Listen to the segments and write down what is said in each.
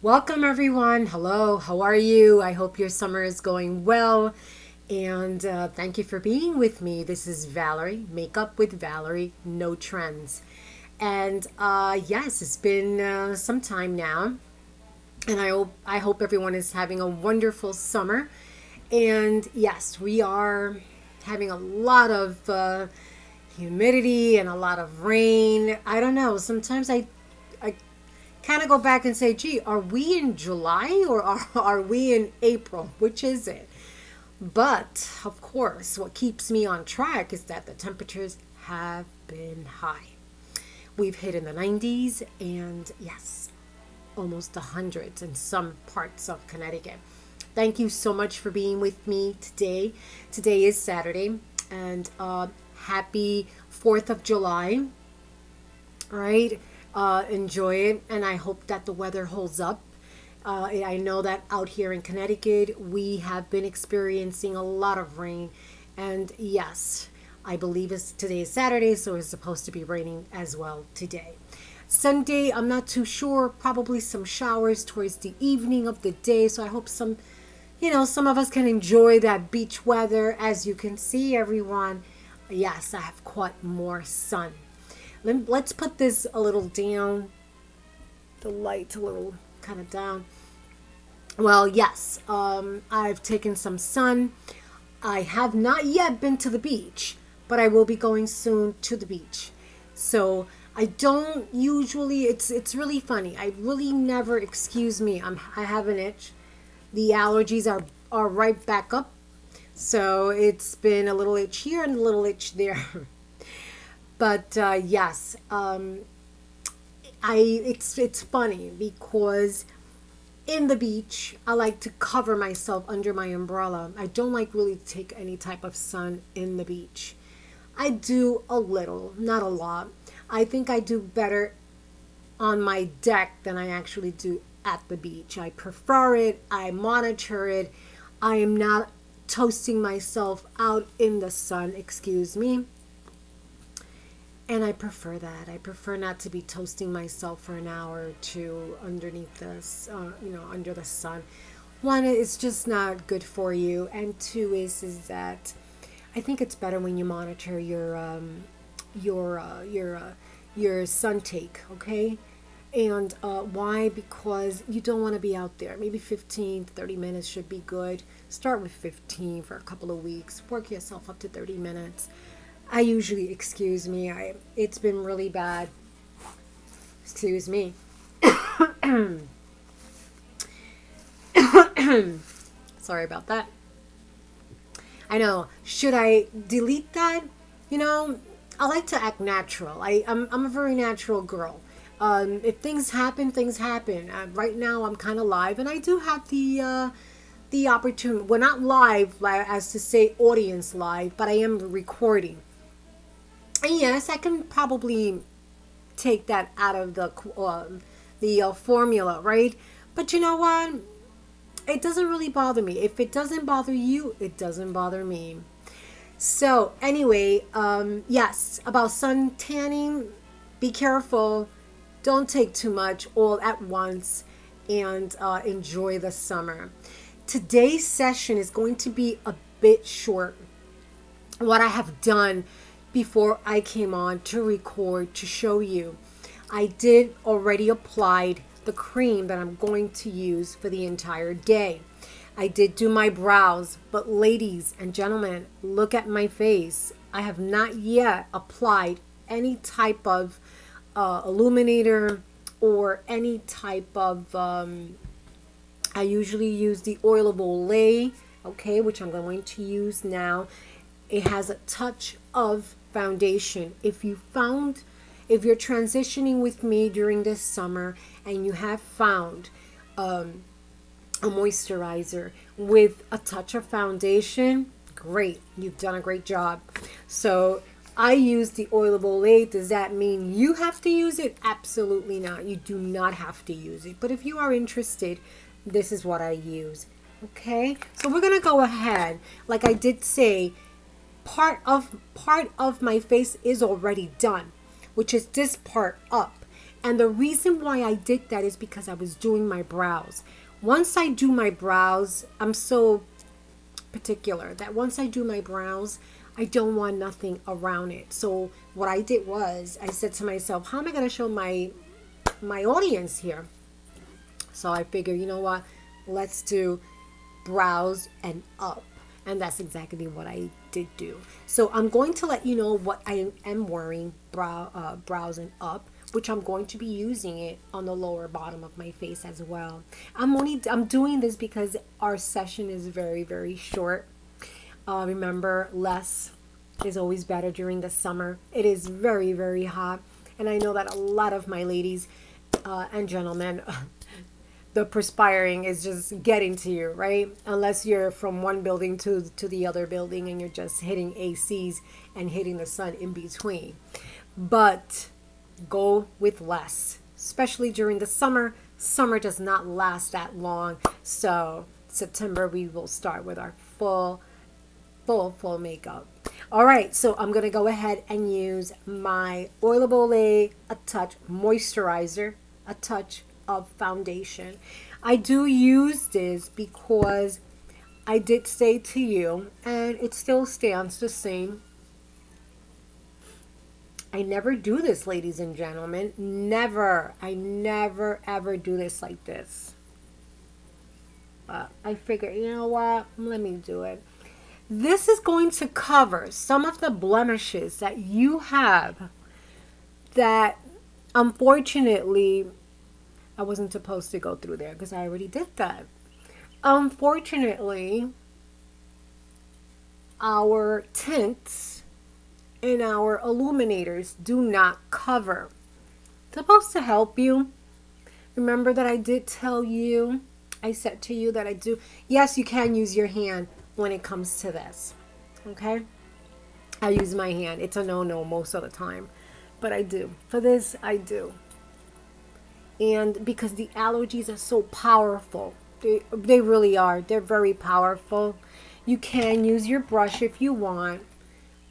Welcome, everyone. Hello, how are you? I hope your summer is going well. And thank you for being with me. This is Valerie, Makeup with Valerie, No Trends. And yes, it's been some time now. And I hope everyone is having a wonderful summer. And yes, we are having a lot of humidity and a lot of rain. I don't know. Sometimes I kind of go back and say, gee, are we in July or are we in April? Which is it? But of course, what keeps me on track is that the temperatures have been high. We've hit in the 90s and yes, almost the hundreds in some parts of Connecticut. Thank you so much for being with me today. Today is Saturday and happy 4th of July. All right. Enjoy it, and I hope that the weather holds up. I know that out here in Connecticut, we have been experiencing a lot of rain, and yes, I believe today is Saturday, so it's supposed to be raining as well today. Sunday, I'm not too sure. Probably some showers towards the evening of the day, so I hope some of us can enjoy that beach weather. As you can see, everyone, yes, I have quite more sun. Let's put this a little down, the light a little kind of down. Well, yes, I've taken some sun. I have not yet been to the beach, but I will be going soon to the beach. So I don't usually, it's really funny. I really never, excuse me, I have an itch. The allergies are right back up. So it's been a little itch here and a little itch there. But yes, it's funny because in the beach I like to cover myself under my umbrella. I don't like really to take any type of sun in the beach. I do a little, not a lot. I think I do better on my deck than I actually do at the beach. I prefer it. I monitor it. I am not toasting myself out in the sun, excuse me. And I prefer that. I prefer not to be toasting myself for an hour or two underneath this, under the sun. One, it's just not good for you, and two is that I think it's better when you monitor your sun take. Okay, and why? Because you don't want to be out there. Maybe 15 to 30 minutes should be good. Start with 15 for a couple of weeks. Work yourself up to 30 minutes. I usually, excuse me, it's been really bad. Excuse me. Sorry about that. I know. Should I delete that? I like to act natural. I'm a very natural girl. If things happen, things happen. Right now, I'm kind of live, and I do have the opportunity. Well, not live, as to say audience live, but I am recording. And yes, I can probably take that out of the formula, right? But you know what? It doesn't really bother me. If it doesn't bother you, it doesn't bother me. So anyway, yes, about sun tanning, be careful. Don't take too much all at once and enjoy the summer. Today's session is going to be a bit short. What I have done before I came on to record to show you, I did already applied the cream that I'm going to use for the entire day. I did do my brows, but ladies and gentlemen, look at my face. I have not yet applied any type of illuminator or any type of I usually use the oil of Olay, okay, which I'm going to use now. It has a touch of foundation. If you're transitioning with me during this summer and you have found a moisturizer with a touch of foundation, great, you've done a great job. So I use the oil of Olay. Does that mean you have to use it? Absolutely not. You do not have to use it. But if you are interested, this is what I use. Okay, so we're gonna go ahead. Like I did say, part of my face is already done, which is this part up, And the reason why I did that is because I was doing my brows. Once I do my brows, I'm so particular that once I do my brows, I don't want nothing around it. So what I did was I said to myself, how am I going to show my audience here? So I figured, you know what? Let's do brows and up. And that's exactly what I did do. So I'm going to let you know what I am wearing brows and up, which I'm going to be using it on the lower bottom of my face as well. I'm doing this because our session is very, very short. Remember, less is always better during the summer. It is very, very hot. And I know that a lot of my ladies and gentlemen, the perspiring is just getting to you, right? Unless you're from one building to the other building and you're just hitting ACs and hitting the sun in between. But go with less, especially during the summer. Summer does not last that long. So September, we will start with our full makeup. All right, so I'm going to go ahead and use my Oil of Olay, a touch moisturizer, a touch of foundation. I do use this because I did say to you, and it still stands the same. I never do this, ladies and gentlemen. Never. I never, ever do this like this. I figured, you know what? Let me do it. This is going to cover some of the blemishes that you have that, unfortunately, I wasn't supposed to go through there because I already did that. Unfortunately, our tints and our illuminators do not cover. It's supposed to help you. Remember that I did tell you, I said to you that I do. Yes, you can use your hand when it comes to this. Okay? I use my hand. It's a no-no most of the time. But I do. For this, I do. And because the allergies are so powerful. They really are. They're very powerful. You can use your brush if you want.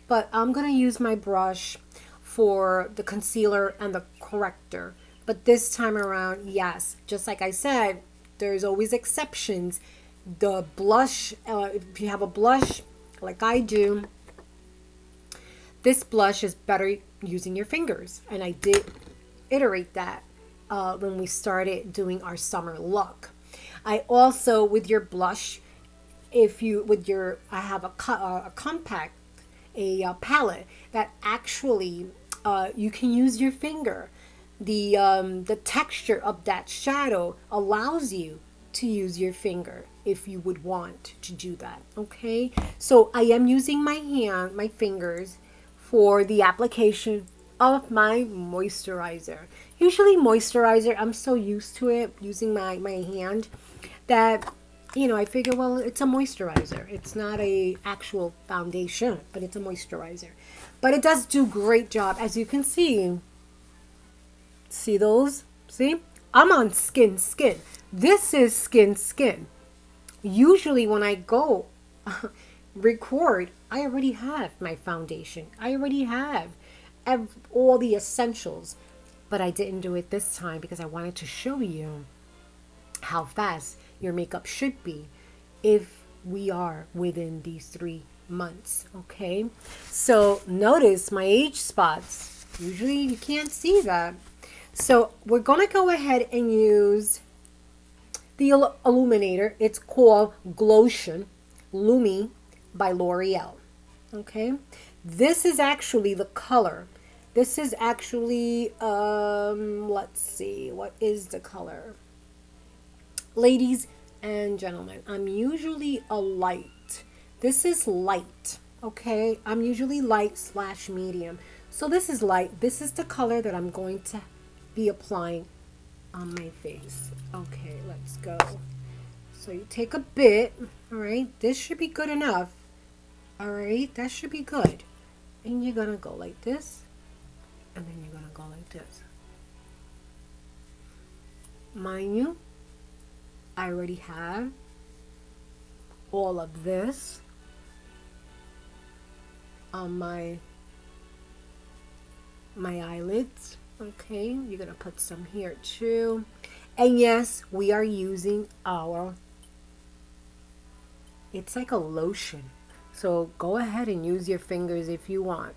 But I'm going to use my brush for the concealer and the corrector. But this time around, yes, just like I said, there's always exceptions. The blush, if you have a blush like I do, this blush is better using your fingers. And I did iterate that when we started doing our summer look. I also, with your blush, I have a compact, a palette that actually you can use your finger. The texture of that shadow allows you to use your finger if you would want to do that. Okay, so I am using my fingers for the application of my moisturizer. Usually moisturizer, I'm so used to it using my hand that, you know, I figure, well, it's a moisturizer. It's not a actual foundation, but it's a moisturizer. But it does do great job. As you can see those? See? I'm on skin. This is skin. Usually when I go record, I already have my foundation. I already have all the essentials. But I didn't do it this time because I wanted to show you how fast your makeup should be if we are within these 3 months. Okay, so notice my age spots. Usually you can't see that. So we're gonna go ahead and use the illuminator. It's called Glotion Lumi by L'Oreal. Okay, this is actually the color. This is actually let's see, what is the color? Ladies and gentlemen, I'm usually a light. This is light, okay? I'm usually light/medium. So this is light. This is the color that I'm going to be applying on my face. Okay, let's go. So you take a bit, all right? This should be good enough. All right, that should be good. And you're gonna go like this, and then you're gonna go like this. Mind you, I already have all of this on my eyelids. Okay, you're gonna put some here too. And yes, we are using our, it's like a lotion. So go ahead and use your fingers if you want.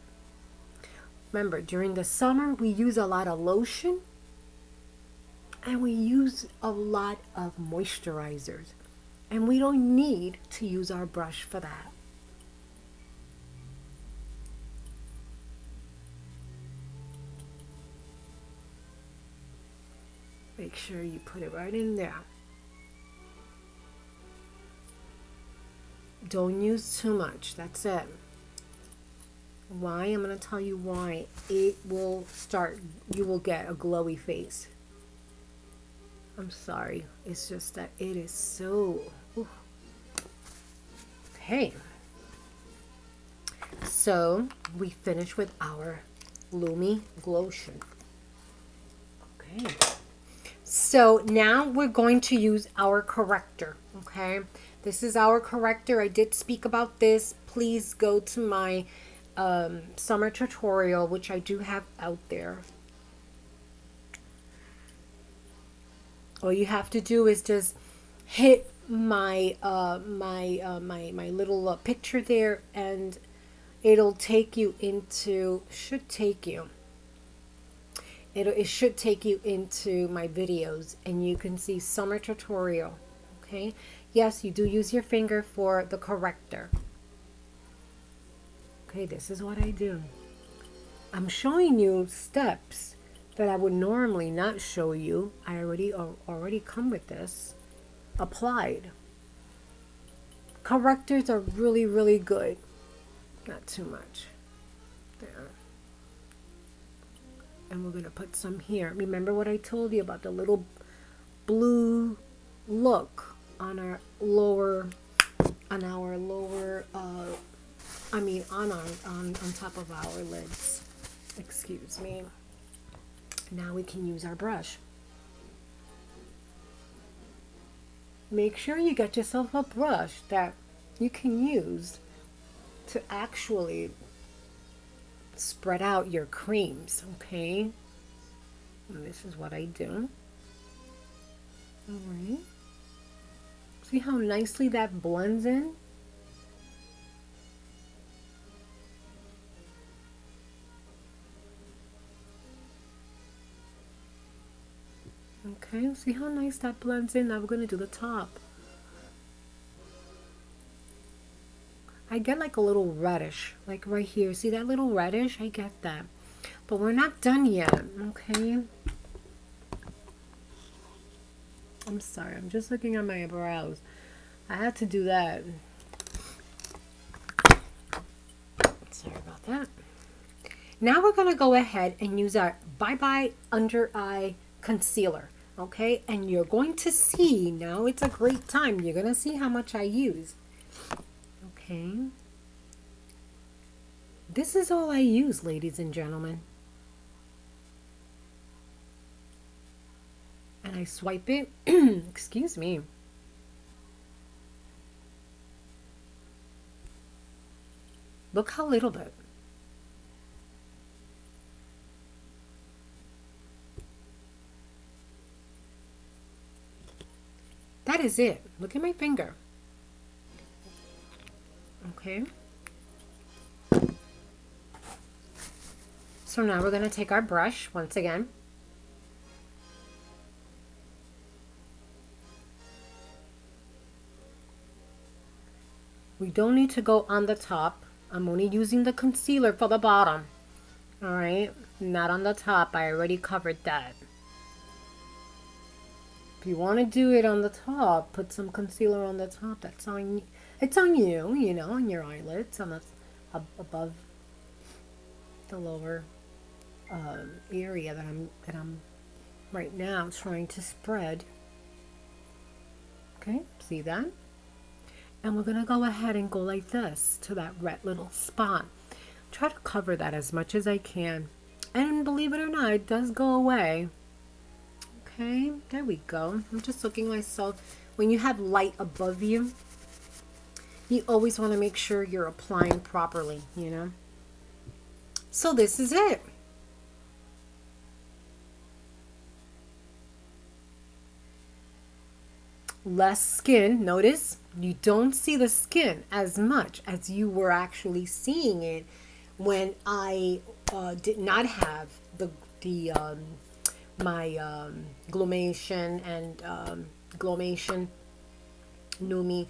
Remember, during the summer, we use a lot of lotion and we use a lot of moisturizers. And we don't need to use our brush for that. Make sure you put it right in there. Don't use too much. That's it. Why? I'm going to tell you why. It will start, you will get a glowy face. I'm sorry. It's just that it is so... Ooh. Okay. So we finish with our Lumi Glotion. Okay. So now we're going to use our corrector. Okay. This is our corrector. I did speak about this. Please go to my summer tutorial, which I do have out there. All you have to do is just hit my my little picture there, and it'll take you into, it should take you into my videos, and you can see summer tutorial. Okay, yes, you do use your finger for the corrector. Okay, this is what I do. I'm showing you steps that I would normally not show you. I already come with this applied. Correctors are really, really good. Not too much. There. And we're going to put some here. Remember what I told you about the little blue look on our lower, on top of our lids. Excuse me. Now we can use our brush. Make sure you get yourself a brush that you can use to actually spread out your creams, okay? And this is what I do. All right. See how nicely that blends in? Okay, see how nice that blends in? Now we're going to do the top. I get like a little reddish, like right here. See that little reddish? I get that. But we're not done yet, okay? I'm sorry, I'm just looking at my brows. I had to do that. Sorry about that. Now we're going to go ahead and use our Bye Bye Under Eye Concealer. Okay, and you're going to see, now it's a great time. You're going to see how much I use. Okay. This is all I use, ladies and gentlemen. And I swipe it. Excuse me. Look how little bit. That is it. Look at my finger. Okay. So now we're going to take our brush once again. We don't need to go on the top. I'm only using the concealer for the bottom. All right. Not on the top. I already covered that. If you want to do it on the top, put some concealer on the top. That's on, it's on you, you know, on your eyelids, on the above the lower area that I'm right now trying to spread. Okay, see that? And we're gonna go ahead and go like this to that red little spot. Try to cover that as much as I can, and believe it or not, it does go away. Okay, there we go. I'm just looking myself. When you have light above you, you always want to make sure you're applying properly, you know. So this is it. less skin. Notice you don't see the skin as much as you were actually seeing it when I did not have the my Glomation and Glomation Numi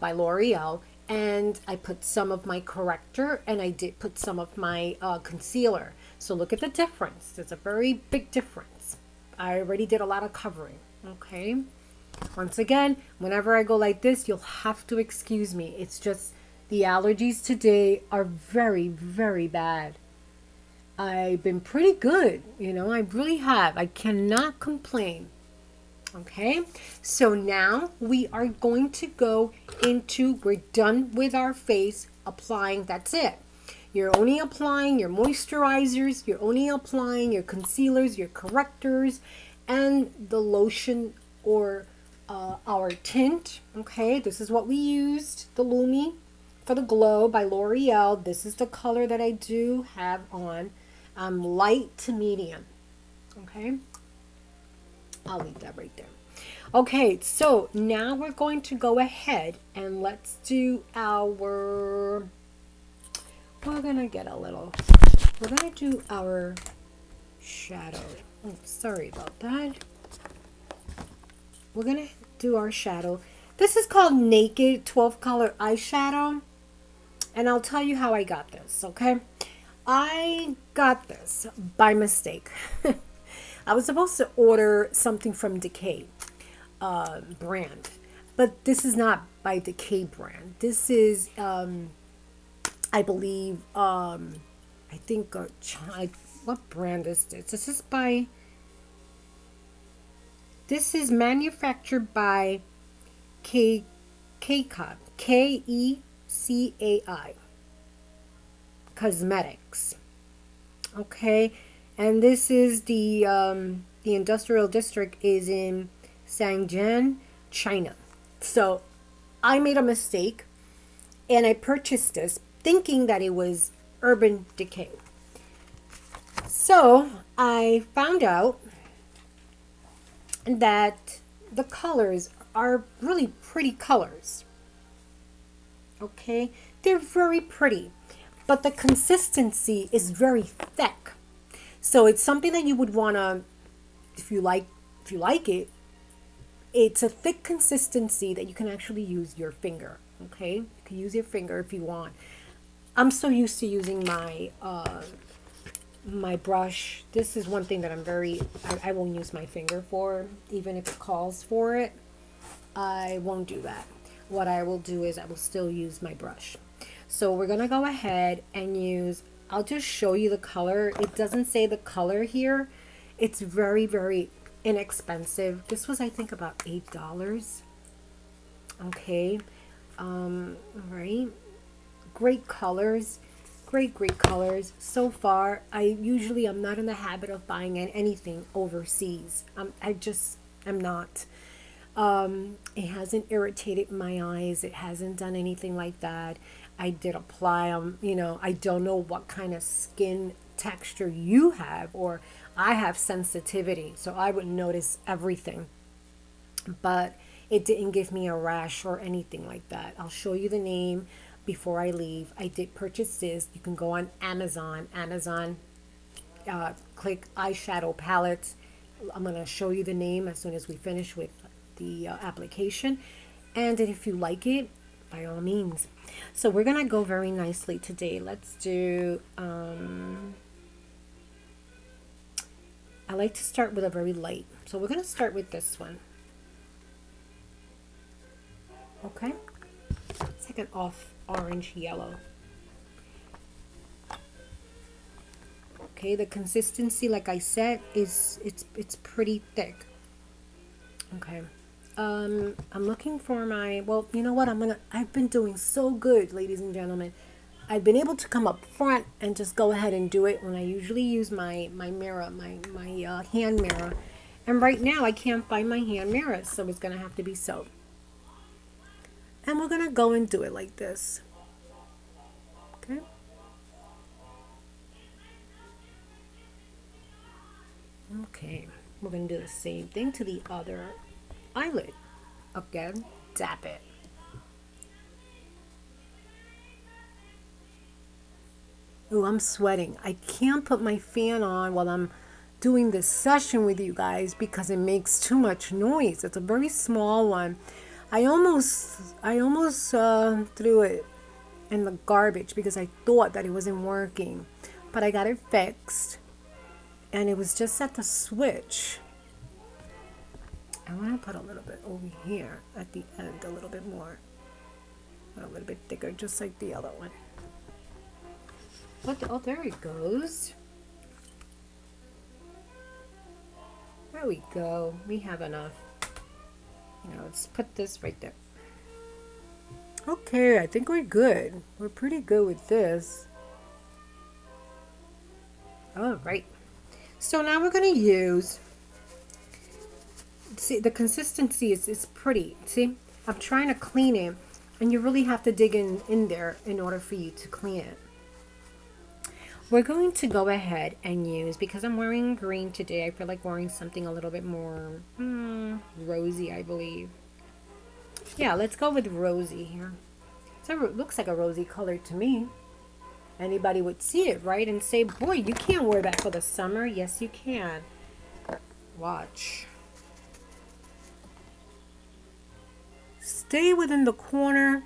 by L'Oreal, and I put some of my corrector and I did put some of my concealer. So look at the difference. There's a very big difference. I already did a lot of covering. Okay. Once again, whenever I go like this, you'll have to excuse me. It's just the allergies today are very, very bad. I've been pretty good, I really have. I cannot complain. Okay, so now we are going to go we're done with our face applying, that's it. You're only applying your moisturizers, you're only applying your concealers, your correctors, and the lotion or our tint. Okay, this is what we used, the Lumi for the Glow by L'Oreal. This is the color that I do have on. Light to medium. Okay, I'll leave that right there. Okay, so now we're going to go ahead and let's do we're gonna do our shadow. Oh, sorry about that. We're gonna do our shadow. This is called Naked 12 color eyeshadow, and I'll tell you how I got this. Okay, I got this by mistake. I was supposed to order something from Decay brand, but this is not by Decay brand. This is I believe I think what brand is this? This is manufactured by Kecai Kecai Cosmetics. Okay, and this is the industrial district is in Shenzhen, China. So I made a mistake and I purchased this thinking that it was Urban Decay. So I found out that the colors are really pretty colors. Okay, they're very pretty, but the consistency is very thick. So it's something that you would want to, if you like it, it's a thick consistency that you can actually use your finger. Okay, you can use your finger if you want. I'm so used to using my my brush. This is one thing that I won't use my finger for, even if it calls for it. I won't do that. What I will do is I will still use my brush. So we're gonna go ahead and I'll just show you the color. It doesn't say the color here. It's very, very inexpensive. This was, I think, about $8. Okay. All right. Great colors. Great colors. So far, I'm not in the habit of buying anything overseas. I'm not. It hasn't irritated my eyes. It hasn't done anything like that. I did apply them. I don't know what kind of skin texture you have, or I have sensitivity, so I would notice everything. But it didn't give me a rash or anything like that. I'll show you the name before I leave. I did purchase this. You can go on Amazon. Click eyeshadow palettes. I'm going to show you the name as soon as we finish with the application. And if you like it, by all means. So we're going to go very nicely today. Let's do... I like to start with a very light. So we're going to start with this one. Okay? It's like an off orange yellow. Okay, the consistency, like I said, it's pretty thick. Okay. I'm looking for well, you know what? I've been doing so good, ladies and gentlemen. I've been able to come up front and just go ahead and do it when I usually use my mirror, my hand mirror. And right now I can't find my hand mirror, so it's going to have to be so. And we're going to go and do it like this. Okay. Okay. We're going to do the same thing to the other eyelid. Again, tap it. Oh, I'm sweating. I can't put my fan on while I'm doing this session with you guys because it makes too much noise. It's a very small one. I almost threw it in the garbage because I thought that it wasn't working, but I got it fixed, and it was just at the switch. I want to put a little bit over here at the end, a little bit more, a little bit thicker, just like the other one. Oh, there it goes. There we go. We have enough. Now let's put this right there. Okay, I think we're good. We're pretty good with this. All right. So now we're going to use, see, the consistency is pretty. See, I'm trying to clean it, and you really have to dig in there in order for you to clean it. We're going to go ahead and use, because I'm wearing green today, I feel like wearing something a little bit more rosy, I believe. Yeah, let's go with rosy here. So it looks like a rosy color to me. Anybody would see it, right? And say, boy, you can't wear that for the summer. Yes, you can. Watch. Stay within the corner.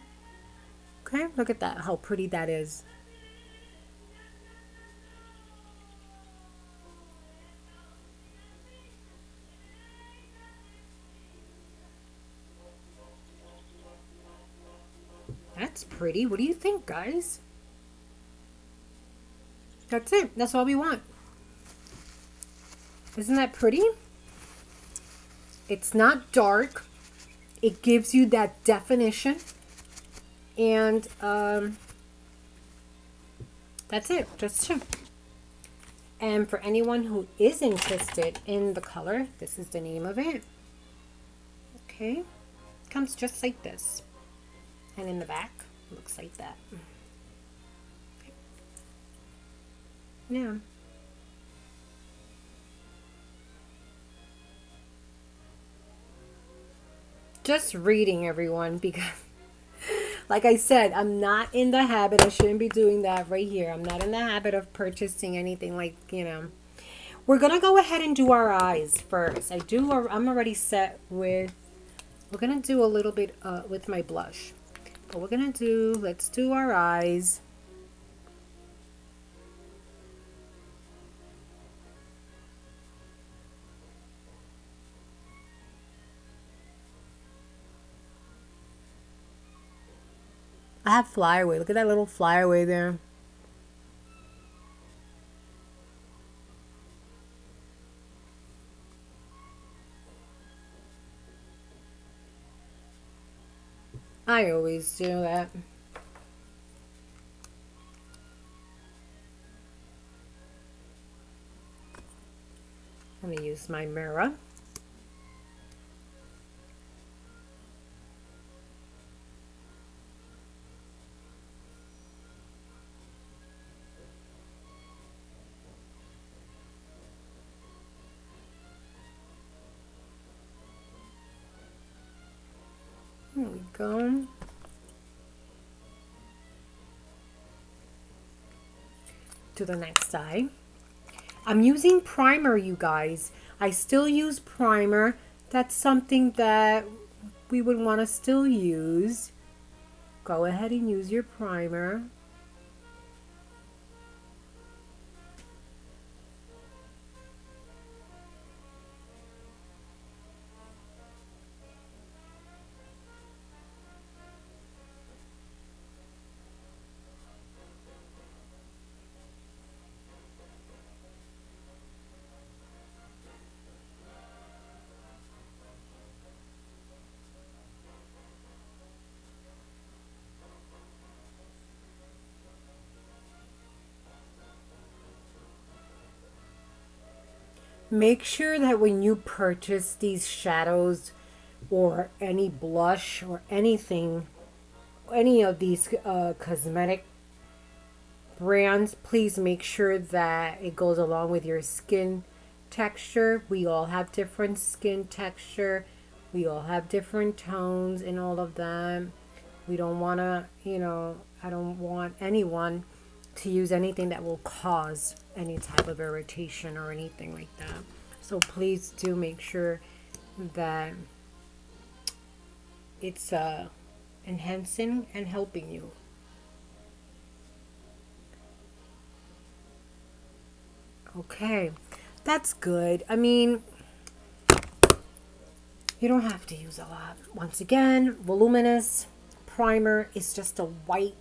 Okay, look at that, how pretty that is. That's pretty. What do you think, guys? That's it. That's all we want. Isn't that pretty? It's not dark. It gives you that definition. And that's it. Just two. And for anyone who is interested in the color, this is the name of it. Okay. It comes just like this. And in the back, it looks like that. Okay. Yeah. Just reading, everyone, because like I said, I'm not in the habit, I shouldn't be doing that right here. I'm not in the habit of purchasing anything like, you know. We're going to go ahead and do our eyes first. I'm already set with, we're going to do a little bit with my blush. But we're going to do, let's do our eyes. I have flyaway. Look at that little flyaway there. I always do that. I'm going to use my mirror. There we go. To the next eye. I'm using primer, you guys. I still use primer. That's something that we would want to still use. Go ahead and use your primer. Make sure that when you purchase these shadows or any blush or anything, any of these cosmetic brands, please make sure that it goes along with your skin texture. We all have different skin texture. We all have different tones in all of them. We don't want to, I don't want anyone to use anything that will cause any type of irritation or anything like that. So please do make sure that it's enhancing and helping you. Okay, that's good. I mean, you don't have to use a lot. Once again, voluminous primer is just a white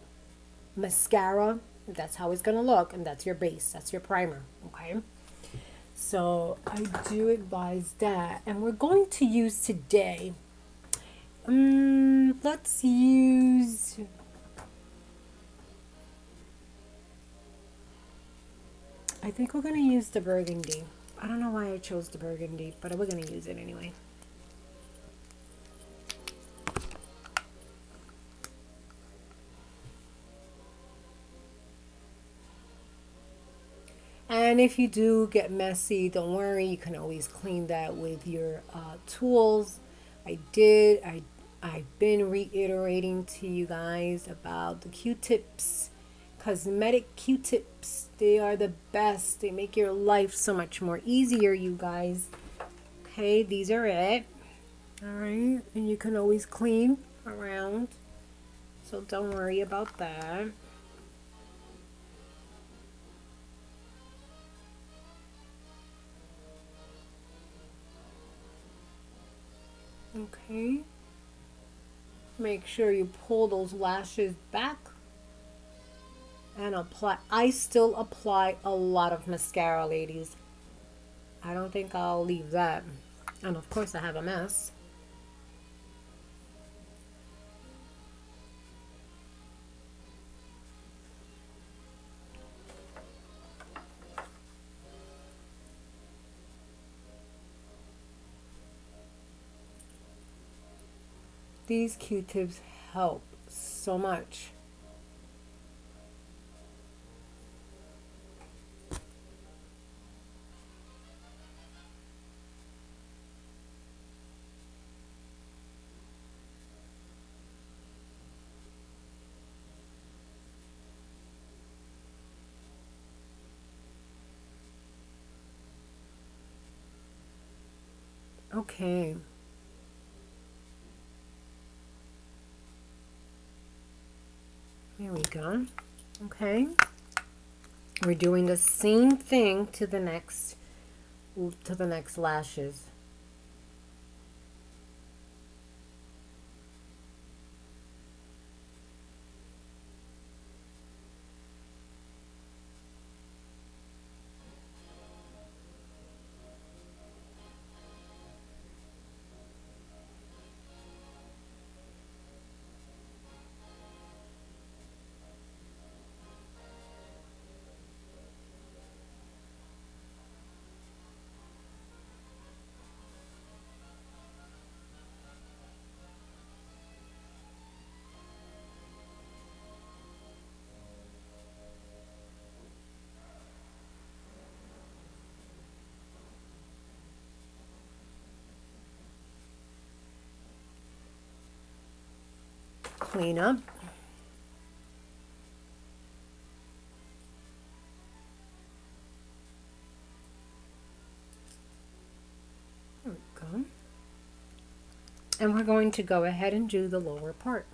mascara. That's how it's gonna look, and that's your base. That's your primer. Okay. So I do advise that, and we're going to use today. Let's use. I think we're gonna use the burgundy. I don't know why I chose the burgundy, but we're gonna use it anyway. And if you do get messy, don't worry. You can always clean that with your tools. I've been reiterating to you guys about the Q-tips. Cosmetic Q-tips. They are the best. They make your life so much more easier, you guys. Okay, these are it. All right. And you can always clean around. So don't worry about that. Okay. Make sure you pull those lashes back and apply. I still apply a lot of mascara, ladies. I don't think I'll leave that. And of course I have a mess. These Q-tips help so much. Okay. There we go. Okay. We're doing the same thing to the next lashes. Clean up. There we go. And we're going to go ahead and do the lower part.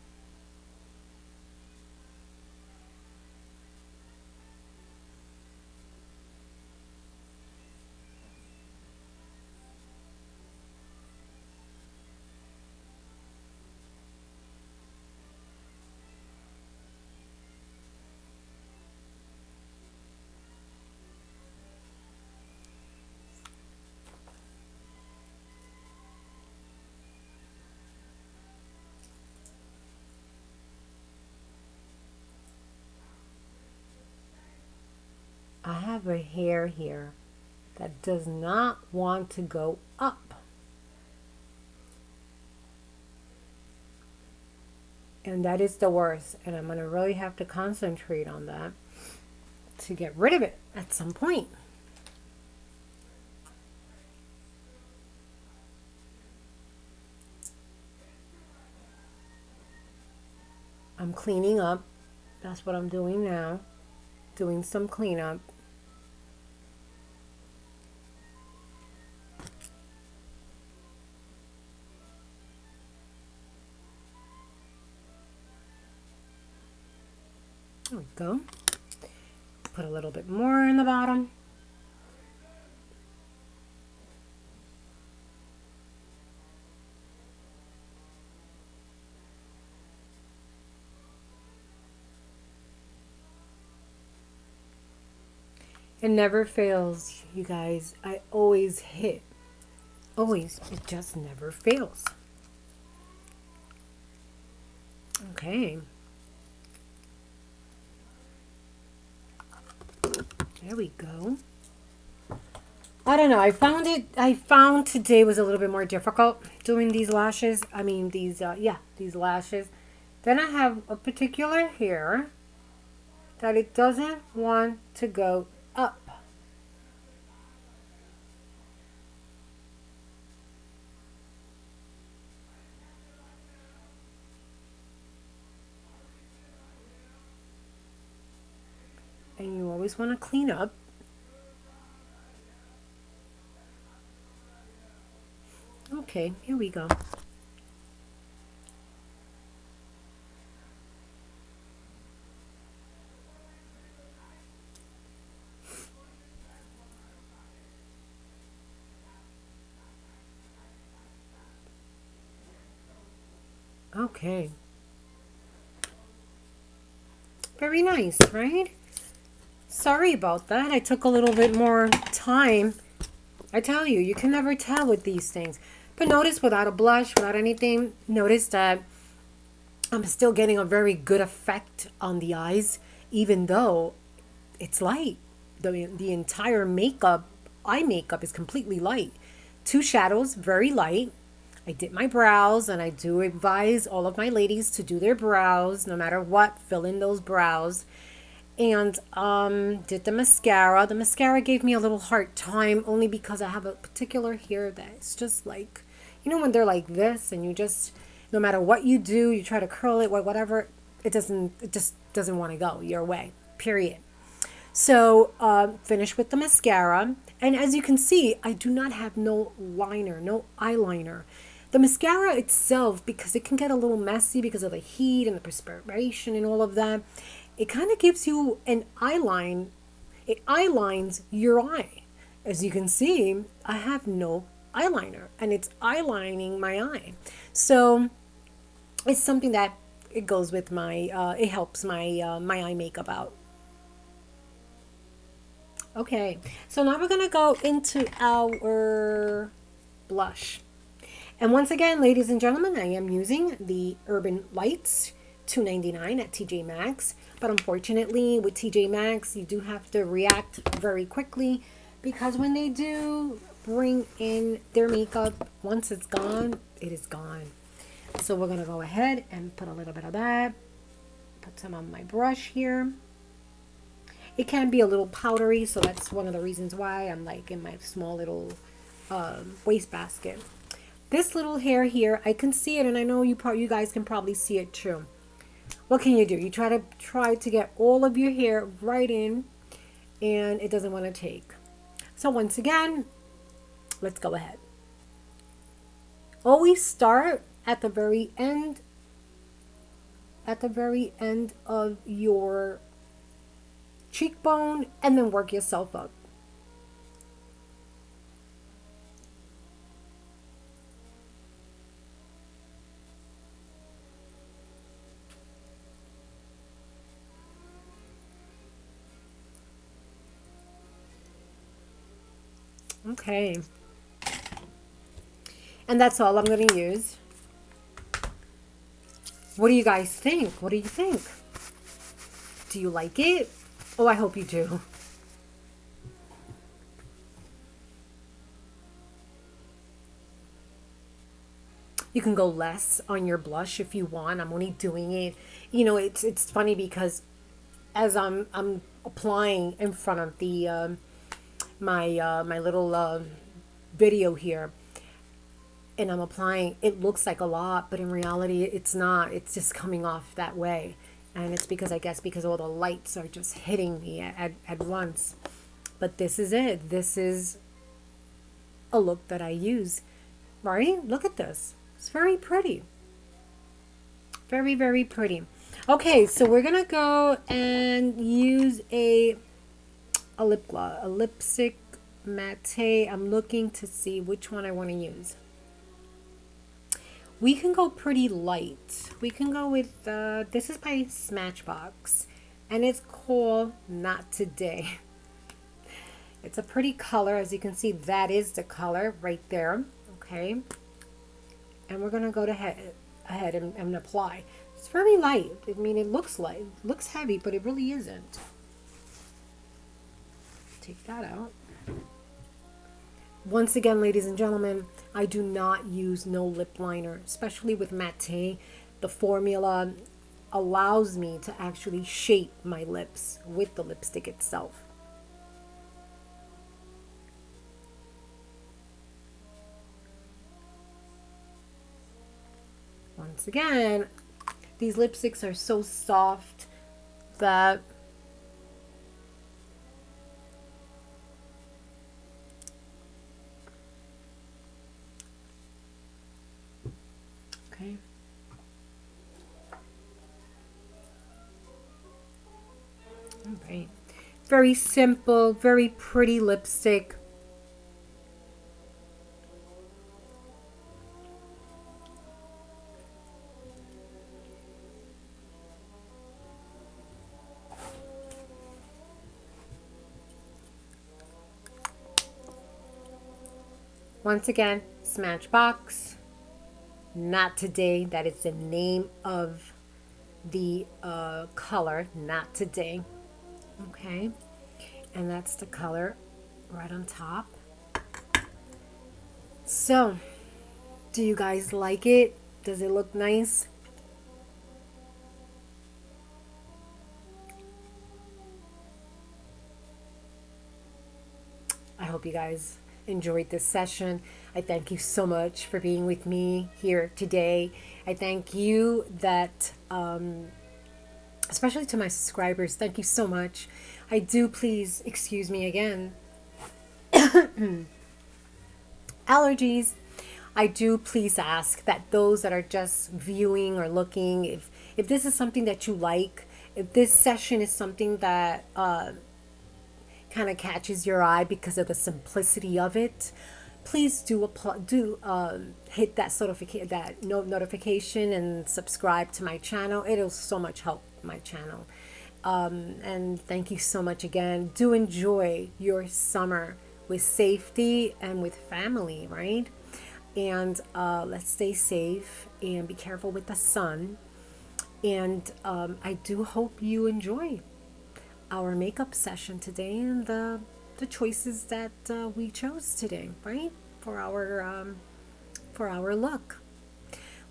I have a hair here that does not want to go up. And that is the worst. And I'm going to really have to concentrate on that to get rid of it at some point. I'm cleaning up. That's what I'm doing now. Doing some cleanup. There we go. Put a little bit more in the bottom. It never fails, you guys. I always hit. Always. It just never fails. Okay. There we go. I don't know. I found today was a little bit more difficult doing these lashes. I mean, these lashes. Then I have a particular hair that it doesn't want to go up. And you always want to clean up. Okay, here we go. Okay. Very nice, right? Sorry about that. I took a little bit more time. I tell you, you can never tell with these things. But notice without a blush, without anything, notice that I'm still getting a very good effect on the eyes, even though it's light. The entire makeup, eye makeup is completely light. Two shadows, very light. I did my brows, and I do advise all of my ladies to do their brows, no matter what, fill in those brows. And did the mascara. The mascara gave me a little hard time only because I have a particular hair that's just like, you know, when they're like this and you just, no matter what you do, you try to curl it or whatever, it just doesn't want to go your way, period. So finish with the mascara. And as you can see, I do not have no liner, no eyeliner. The mascara itself, because it can get a little messy because of the heat and the perspiration and all of that, it kind of gives you an eyeline. It eyelines your eye. As you can see, I have no eyeliner and it's eyelining my eye. So it's something that it goes with my, it helps my eye makeup out. Okay, so now we're gonna go into our blush. And once again, ladies and gentlemen, I am using the Urban Lights $2.99 at TJ Maxx. But unfortunately, with TJ Maxx, you do have to react very quickly because when they do bring in their makeup, once it's gone, it is gone. So we're going to go ahead and put a little bit of that. Put some on my brush here. It can be a little powdery, so that's one of the reasons why I'm like in my small little waste basket. This little hair here, I can see it, and I know you guys can probably see it too. What can you do? You try to get all of your hair right in, and it doesn't want to take. So once again, let's go ahead. Always start at the very end. At the very end of your cheekbone, and then work yourself up. Okay. And that's all I'm going to use. What do you guys think? What do you think? Do you like it? Oh, I hope you do. You can go less on your blush if you want. I'm only doing it. You know, it's funny because as I'm applying in front of the my little video here, and I'm applying, it looks like a lot, but in reality, it's not. It's just coming off that way. And it's because, I guess, because all the lights are just hitting me at once. But this is it. This is a look that I use, right? Look at this. It's very pretty. Very, very pretty. Okay, so we're going to go and use a lip gloss, a lipstick matte. I'm looking to see which one I want to use. We can go pretty light. We can go with, this is by Smashbox, and it's called Not Today. It's a pretty color. As you can see, that is the color right there. Okay. And we're going to go ahead and apply. It's very light. I mean, it looks light. It looks heavy, but it really isn't. Take that out. Once again, ladies and gentlemen, I do not use no lip liner, especially with matte. The formula allows me to actually shape my lips with the lipstick itself. Once again, these lipsticks are so soft that okay. All right. Very simple, very pretty lipstick. Once again, Smashbox, Not Today. That is the name of the color, Not Today. Okay, and that's the color right on top. So, do you guys like it? Does it look nice? I hope you guys enjoyed this session. I thank you so much for being with me here today. I thank you that, especially to my subscribers, thank you so much. I do, please excuse me again. Allergies. I do please ask that those that are just viewing or looking, if this is something that you like, if this session is something that kind of catches your eye because of the simplicity of it, please hit that notification and subscribe to my channel. It'll so much help my channel. And thank you so much again. Do enjoy your summer with safety and with family, right? And let's stay safe and be careful with the sun. And I do hope you enjoy our makeup session today and the choices that we chose today, right? For our look.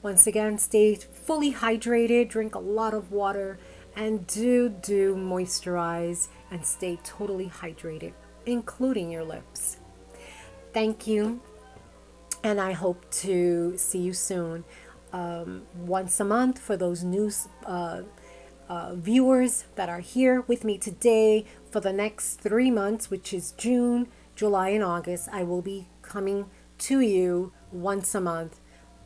Once again, stay fully hydrated, drink a lot of water, and do moisturize and stay totally hydrated, including your lips. Thank you, and I hope to see you soon. Once a month for those new viewers that are here with me today for the next 3 months, which is June, July, and August. I will be coming to you once a month.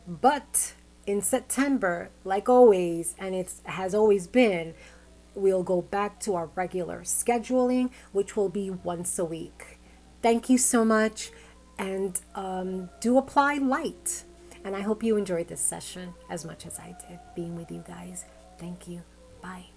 But in September, like always, and it has always been, we'll go back to our regular scheduling, which will be once a week. Thank you so much, and do apply light. And I hope you enjoyed this session as much as I did being with you guys. Thank you. Bye.